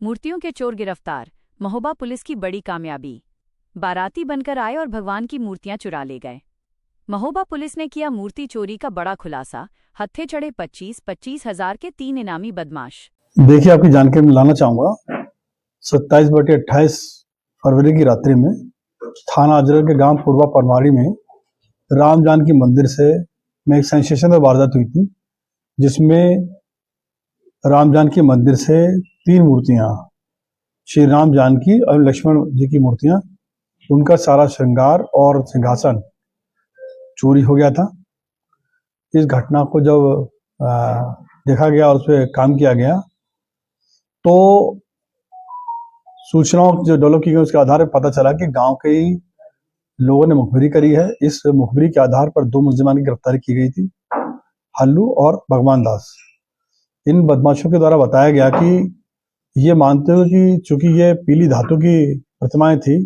मूर्तियों के चोर गिरफ्तार। महोबा पुलिस की बड़ी कामयाबी। बाराती बनकर आए और भगवान की मूर्तियां चुरा ले गए। महोबा पुलिस ने किया मूर्ति चोरी का बड़ा खुलासा। हत्थे चढ़े 25-25 हजार के 3 इनामी बदमाश। देखिए, आपकी जानकारी में लाना चाहूंगा 27/28 फरवरी की रात्रि में थाना अजरक के गांव पूर्वा पनवाड़ी में राम जानकी मंदिर में एक सेंसेशनल वारदात हुई थी, जिसमें राम जानकी मंदिर से 3 मूर्तियां, श्री राम जानकी और लक्ष्मण जी की मूर्तियां, उनका सारा श्रृंगार और सिंहासन चोरी हो गया था। इस घटना को जब देखा गया और उस पर काम किया गया तो सूचनाओं जो डेवलप की गई उसके आधार पर पता चला कि गांव के ही लोगों ने मुखबिरी करी है। इस मुखबिरी के आधार पर 2 मुलजिमान की गिरफ्तारी की गई थी, हल्लू और भगवान दास। इन बदमाशों के द्वारा बताया गया कि ये मानते हुए कि चूंकि ये पीली धातु की प्रतिमाएं थी,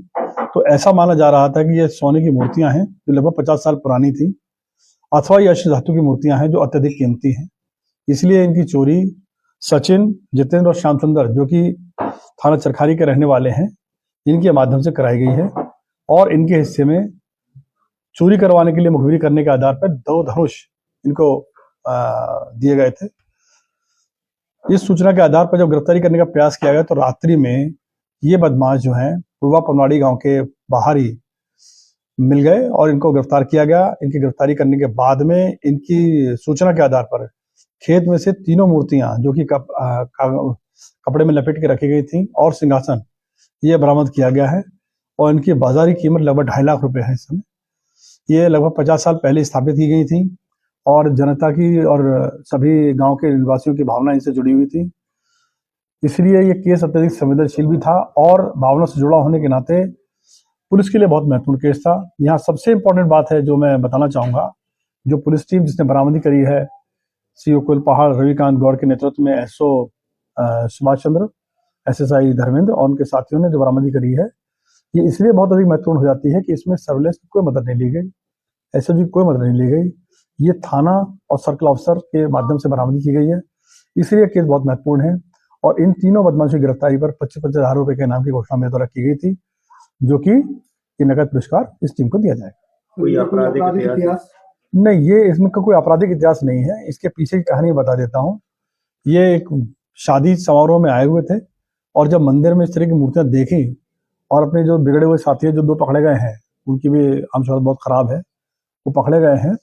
तो ऐसा माना जा रहा था कि ये सोने की मूर्तियां हैं जो लगभग 50 साल पुरानी थी, अथवा ये अश्व धातु की मूर्तियां हैं जो अत्यधिक कीमती हैं। इसलिए इनकी चोरी सचिन, जितेंद्र और श्याम सुंदर, जो कि थाना चरखारी के रहने वाले हैं, इनके माध्यम से कराई गई है। और इनके हिस्से में चोरी करवाने के लिए मुखबिरी करने के आधार पर 2 धनुष इनको दिए गए थे। इस सूचना के आधार पर जब गिरफ्तारी करने का प्रयास किया गया तो रात्रि में ये बदमाश जो हैं पूर्वा पनवाड़ी गांव के बाहर ही मिल गए और इनको गिरफ्तार किया गया। इनकी गिरफ्तारी करने के बाद में इनकी सूचना के आधार पर खेत में से 3 मूर्तियां, जो कि कपड़े में लपेट के रखी गई थी, और सिंहासन, ये बरामद किया गया है। और इनकी बाजारी कीमत लगभग 2.5 लाख रुपए है। इस समय ये लगभग 50 साल पहले स्थापित की गई थी और जनता की और सभी गांव के निवासियों की भावना इनसे जुड़ी हुई थी। इसलिए ये केस अत्यधिक संवेदनशील भी था और भावना से जुड़ा होने के नाते पुलिस के लिए बहुत महत्वपूर्ण केस था। यहाँ सबसे इंपॉर्टेंट बात है जो मैं बताना चाहूंगा, जो पुलिस टीम जिसने बरामदी करी है, सीओ कुलपहाड़ रविकांत गौड़ के नेतृत्व में एसओ सुभाष चंद्र, एसएसआई धर्मेंद्र और उनके साथियों ने जो बरामदी करी है, ये इसलिए बहुत अधिक महत्वपूर्ण हो जाती है कि इसमें सर्विलेंस की कोई मदद नहीं ली गई, एसओजी की कोई मदद नहीं ली गई। ये थाना और सर्कल ऑफिसर के माध्यम से बरामदी की गई है, इसलिए केस बहुत महत्वपूर्ण है। और इन तीनों बदमाशों की गिरफ्तारी पर 25-25 हजार रुपए के इनाम की घोषणा मेरे द्वारा की गई थी, जो कि ये नकद पुरस्कार इस टीम को दिया जाएगा। कोई आपराधिक इतिहास नहीं, ये इसमें का कोई आपराधिक इतिहास नहीं है। इसके पीछे की कहानी बता देता हूँ। ये एक शादी समारोह में आए हुए थे और जब मंदिर में इस तरह की मूर्तियां देखी और अपने जो बिगड़े हुए साथी जो 2 पकड़े गए हैं, उनकी भी आमशोहरत बहुत खराब है, वो पकड़े गए हैं।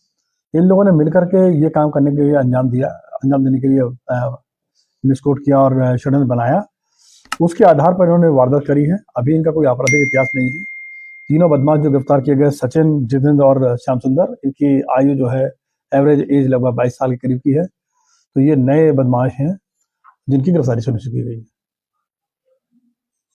इन लोगों ने मिलकर के ये काम करने के लिए अंजाम देने के लिए विस्फोट किया और षड्यंत्र बनाया। उसके आधार पर इन्होंने वारदात करी है। अभी इनका कोई आपराधिक इतिहास नहीं है। तीनों बदमाश जो गिरफ्तार किए गए, सचिन, जितेंद्र और श्याम सुंदर, इनकी आयु जो है एवरेज एज लगभग 22 साल के करीब की है। तो ये नए बदमाश हैं जिनकी गिरफ्तारी सुनिश्चित की गई है।